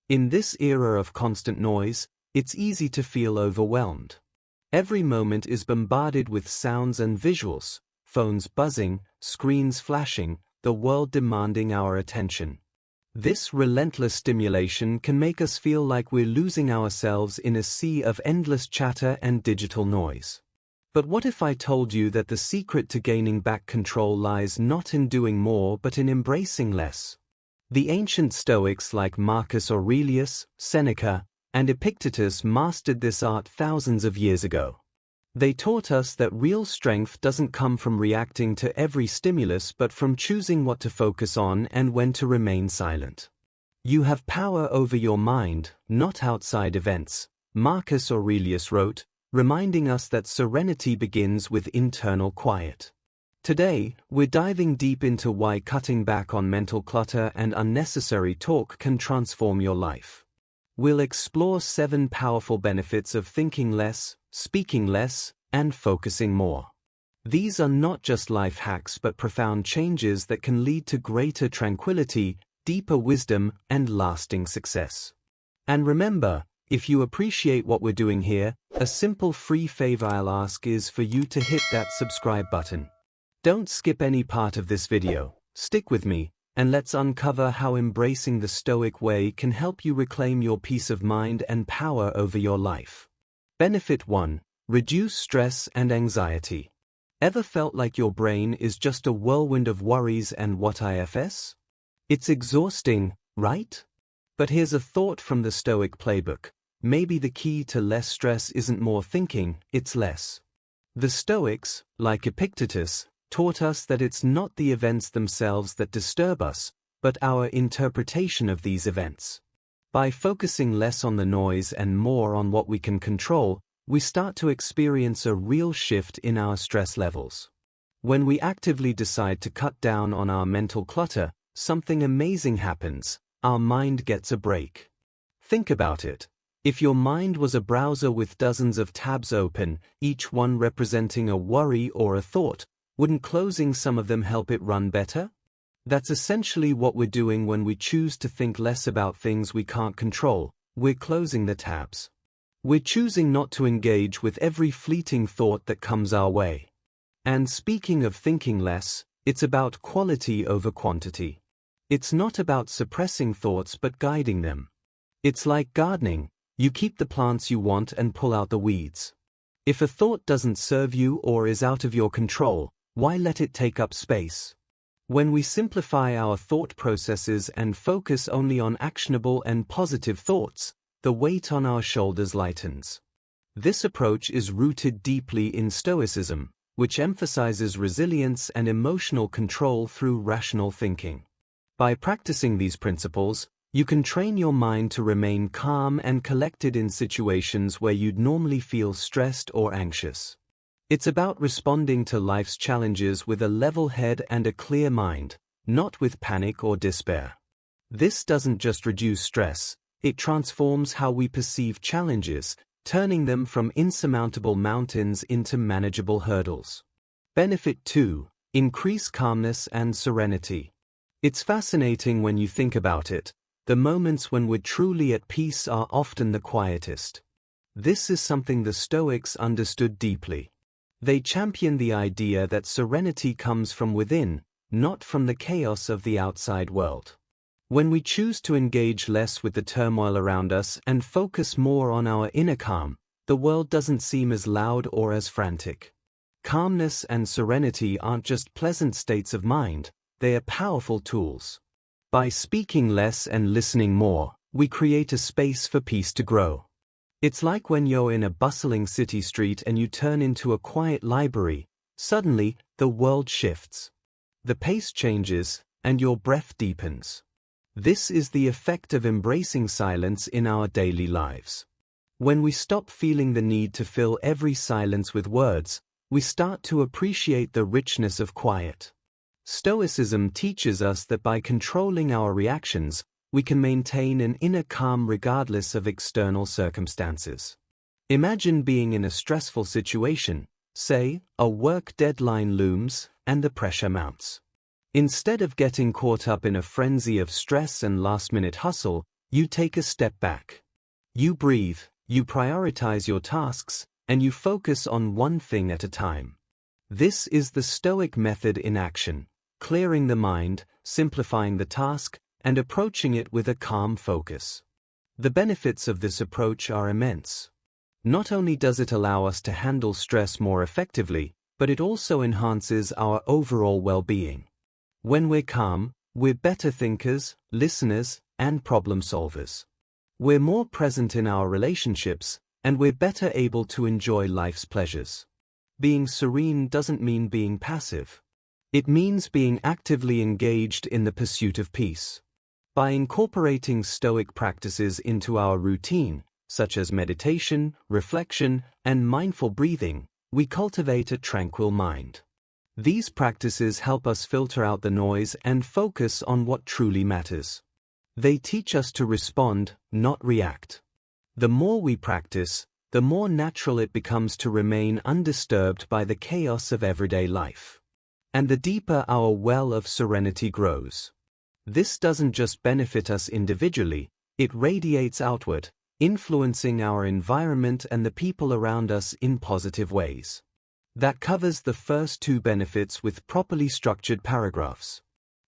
In this era of constant noise, it's easy to feel overwhelmed. Every moment is bombarded with sounds and visuals, phones buzzing, screens flashing, the world demanding our attention. This relentless stimulation can make us feel like we're losing ourselves in a sea of endless chatter and digital noise. But what if I told you that the secret to gaining back control lies not in doing more but in embracing less? The ancient Stoics like Marcus Aurelius, Seneca, and Epictetus mastered this art thousands of years ago. They taught us that real strength doesn't come from reacting to every stimulus but from choosing what to focus on and when to remain silent. You have power over your mind, not outside events, Marcus Aurelius wrote, reminding us that serenity begins with internal quiet. Today, we're diving deep into why cutting back on mental clutter and unnecessary talk can transform your life. We'll explore 7 powerful benefits of thinking less, speaking less, and focusing more. These are not just life hacks but profound changes that can lead to greater tranquility, deeper wisdom, and lasting success. And remember, if you appreciate what we're doing here, a simple free favor I'll ask is for you to hit that subscribe button. Don't skip any part of this video, stick with me, and let's uncover how embracing the Stoic way can help you reclaim your peace of mind and power over your life. Benefit 1. Reduce stress and anxiety. Ever felt like your brain is just a whirlwind of worries and what-ifs? It's exhausting, right? But here's a thought from the Stoic playbook. Maybe the key to less stress isn't more thinking, it's less. The Stoics, like Epictetus, taught us that it's not the events themselves that disturb us, but our interpretation of these events. By focusing less on the noise and more on what we can control, we start to experience a real shift in our stress levels. When we actively decide to cut down on our mental clutter, something amazing happens. Our mind gets a break. Think about it. If your mind was a browser with dozens of tabs open, each one representing a worry or a thought, wouldn't closing some of them help it run better? That's essentially what we're doing when we choose to think less about things we can't control. We're closing the tabs. We're choosing not to engage with every fleeting thought that comes our way. And speaking of thinking less, it's about quality over quantity. It's not about suppressing thoughts but guiding them. It's like gardening. You keep the plants you want and pull out the weeds. If a thought doesn't serve you or is out of your control, why let it take up space? When we simplify our thought processes and focus only on actionable and positive thoughts, the weight on our shoulders lightens. This approach is rooted deeply in Stoicism, which emphasizes resilience and emotional control through rational thinking. By practicing these principles, you can train your mind to remain calm and collected in situations where you'd normally feel stressed or anxious. It's about responding to life's challenges with a level head and a clear mind, not with panic or despair. This doesn't just reduce stress, it transforms how we perceive challenges, turning them from insurmountable mountains into manageable hurdles. Benefit 2. Increase calmness and serenity. It's fascinating when you think about it. The moments when we're truly at peace are often the quietest. This is something the Stoics understood deeply. They championed the idea that serenity comes from within, not from the chaos of the outside world. When we choose to engage less with the turmoil around us and focus more on our inner calm, the world doesn't seem as loud or as frantic. Calmness and serenity aren't just pleasant states of mind, they are powerful tools. By speaking less and listening more, we create a space for peace to grow. It's like when you're in a bustling city street and you turn into a quiet library, suddenly, the world shifts. The pace changes, and your breath deepens. This is the effect of embracing silence in our daily lives. When we stop feeling the need to fill every silence with words, we start to appreciate the richness of quiet. Stoicism teaches us that by controlling our reactions, we can maintain an inner calm regardless of external circumstances. Imagine being in a stressful situation, say, a work deadline looms, and the pressure mounts. Instead of getting caught up in a frenzy of stress and last-minute hustle, You take a step back. You breathe, you prioritize your tasks, and you focus on one thing at a time. This is the Stoic method in action, clearing the mind, simplifying the task, and approaching it with a calm focus. The benefits of this approach are immense. Not only does it allow us to handle stress more effectively, but it also enhances our overall well-being. When we're calm, we're better thinkers, listeners, and problem solvers. We're more present in our relationships, and we're better able to enjoy life's pleasures. Being serene doesn't mean being passive. It means being actively engaged in the pursuit of peace. By incorporating Stoic practices into our routine, such as meditation, reflection, and mindful breathing, we cultivate a tranquil mind. These practices help us filter out the noise and focus on what truly matters. They teach us to respond, not react. The more we practice, the more natural it becomes to remain undisturbed by the chaos of everyday life. And the deeper our well of serenity grows. This doesn't just benefit us individually, it radiates outward, influencing our environment and the people around us in positive ways. That covers the first two benefits with properly structured paragraphs.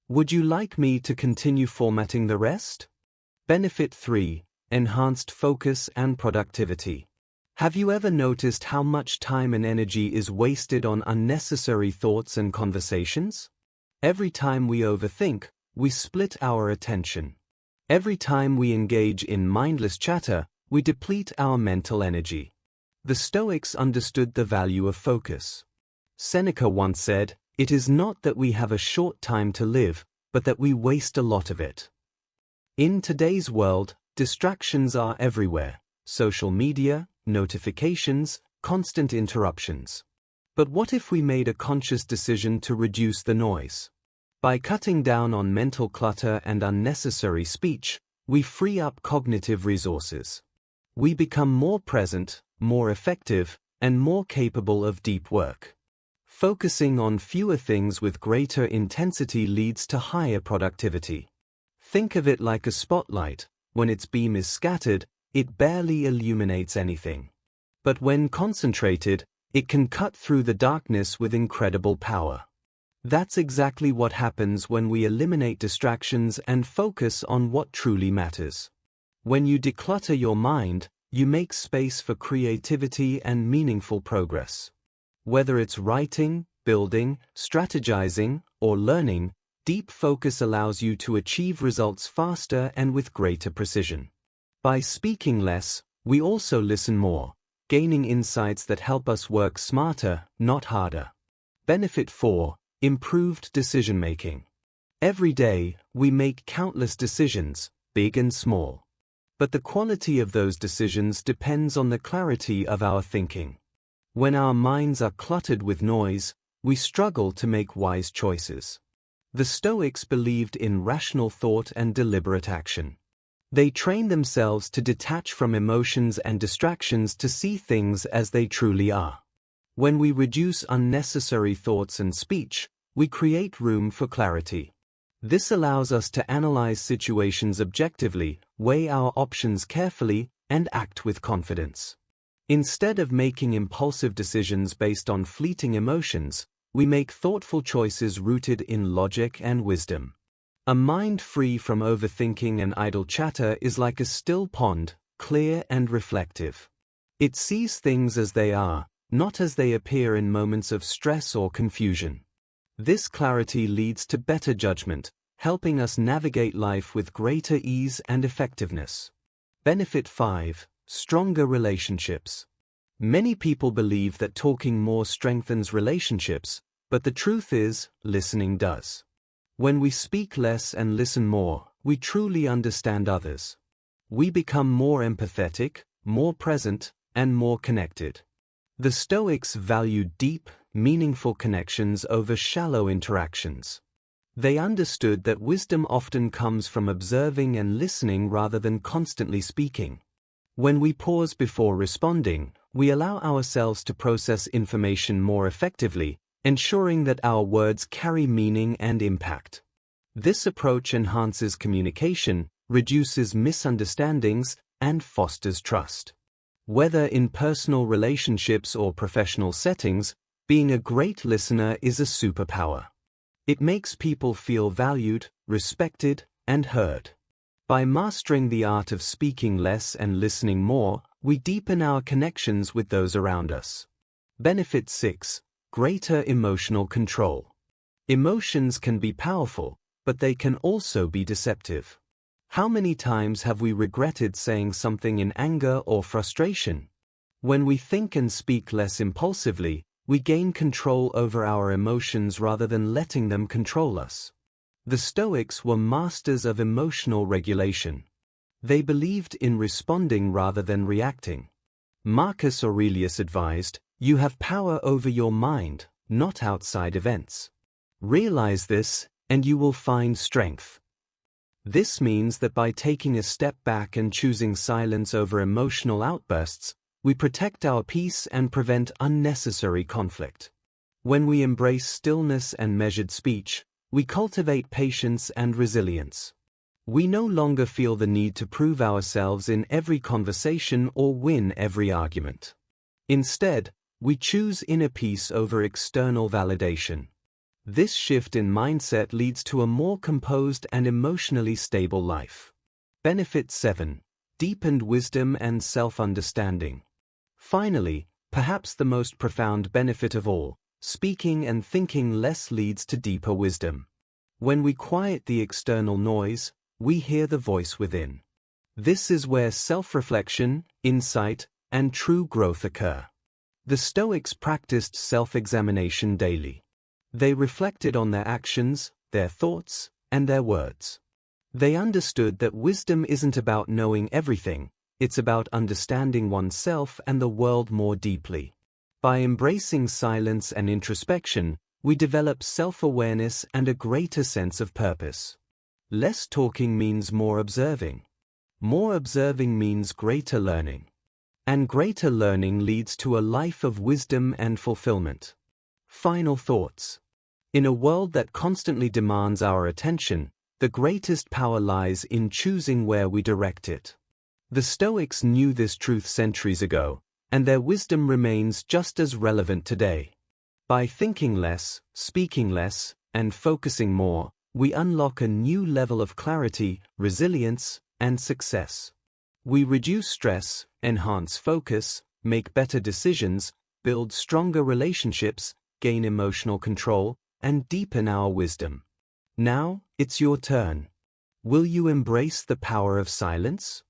Would you like me to continue formatting the rest? Benefit 3. Enhanced focus and productivity. Have you ever noticed how much time and energy is wasted on unnecessary thoughts and conversations? Every time we overthink, we split our attention. Every time we engage in mindless chatter, we deplete our mental energy. The Stoics understood the value of focus. Seneca once said, "It is not that we have a short time to live, but that we waste a lot of it." In today's world, distractions are everywhere: social media, notifications, constant interruptions. But what if we made a conscious decision to reduce the noise? By cutting down on mental clutter and unnecessary speech, we free up cognitive resources. We become more present, more effective, and more capable of deep work. Focusing on fewer things with greater intensity leads to higher productivity. Think of it like a spotlight. When its beam is scattered, it barely illuminates anything. But when concentrated, it can cut through the darkness with incredible power. That's exactly what happens when we eliminate distractions and focus on what truly matters. When you declutter your mind, you make space for creativity and meaningful progress. Whether it's writing, building, strategizing, or learning, deep focus allows you to achieve results faster and with greater precision. By speaking less, we also listen more, gaining insights that help us work smarter, not harder. Benefit 4. Improved decision-making. Every day, we make countless decisions, big and small. But the quality of those decisions depends on the clarity of our thinking. When our minds are cluttered with noise, we struggle to make wise choices. The Stoics believed in rational thought and deliberate action. They trained themselves to detach from emotions and distractions to see things as they truly are. When we reduce unnecessary thoughts and speech, we create room for clarity. This allows us to analyze situations objectively, weigh our options carefully, and act with confidence. Instead of making impulsive decisions based on fleeting emotions, we make thoughtful choices rooted in logic and wisdom. A mind free from overthinking and idle chatter is like a still pond, clear and reflective. It sees things as they are, not as they appear in moments of stress or confusion. This clarity leads to better judgment, helping us navigate life with greater ease and effectiveness. Benefit 5. Stronger relationships. Many people believe that talking more strengthens relationships, but the truth is, listening does. When we speak less and listen more, we truly understand others. We become more empathetic, more present, and more connected. The Stoics valued deep, meaningful connections over shallow interactions. They understood that wisdom often comes from observing and listening rather than constantly speaking. When we pause before responding, we allow ourselves to process information more effectively, ensuring that our words carry meaning and impact. This approach enhances communication, reduces misunderstandings, and fosters trust. Whether in personal relationships or professional settings, being a great listener is a superpower. It makes people feel valued, respected, and heard. By mastering the art of speaking less and listening more, we deepen our connections with those around us. Benefit 6. Greater emotional control. Emotions can be powerful, but they can also be deceptive. How many times have we regretted saying something in anger or frustration? When we think and speak less impulsively, we gain control over our emotions rather than letting them control us. The Stoics were masters of emotional regulation. They believed in responding rather than reacting. Marcus Aurelius advised, "You have power over your mind, not outside events. Realize this, and you will find strength." This means that by taking a step back and choosing silence over emotional outbursts, we protect our peace and prevent unnecessary conflict. When we embrace stillness and measured speech, we cultivate patience and resilience. We no longer feel the need to prove ourselves in every conversation or win every argument. Instead, we choose inner peace over external validation. This shift in mindset leads to a more composed and emotionally stable life. Benefit 7. Deepened wisdom and self-understanding. Finally, perhaps the most profound benefit of all, speaking and thinking less leads to deeper wisdom. When we quiet the external noise, we hear the voice within. This is where self-reflection, insight, and true growth occur. The Stoics practiced self-examination daily. They reflected on their actions, their thoughts, and their words. They understood that wisdom isn't about knowing everything, it's about understanding oneself and the world more deeply. By embracing silence and introspection, we develop self-awareness and a greater sense of purpose. Less talking means more observing. More observing means greater learning. And greater learning leads to a life of wisdom and fulfillment. Final thoughts. In a world that constantly demands our attention, the greatest power lies in choosing where we direct it. The Stoics knew this truth centuries ago, and their wisdom remains just as relevant today. By thinking less, speaking less, and focusing more, we unlock a new level of clarity, resilience, and success. We reduce stress, enhance focus, make better decisions, build stronger relationships, gain emotional control, and deepen our wisdom. Now, it's your turn. Will you embrace the power of silence?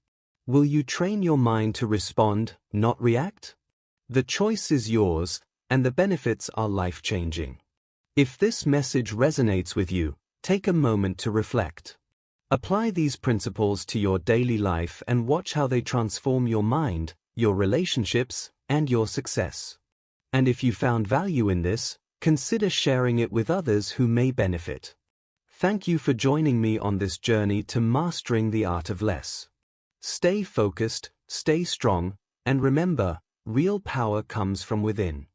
Will you train your mind to respond, not react? The choice is yours, and the benefits are life-changing. If this message resonates with you, take a moment to reflect. Apply these principles to your daily life and watch how they transform your mind, your relationships, and your success. And if you found value in this, consider sharing it with others who may benefit. Thank you for joining me on this journey to mastering the art of less. Stay focused, stay strong, and remember, real power comes from within.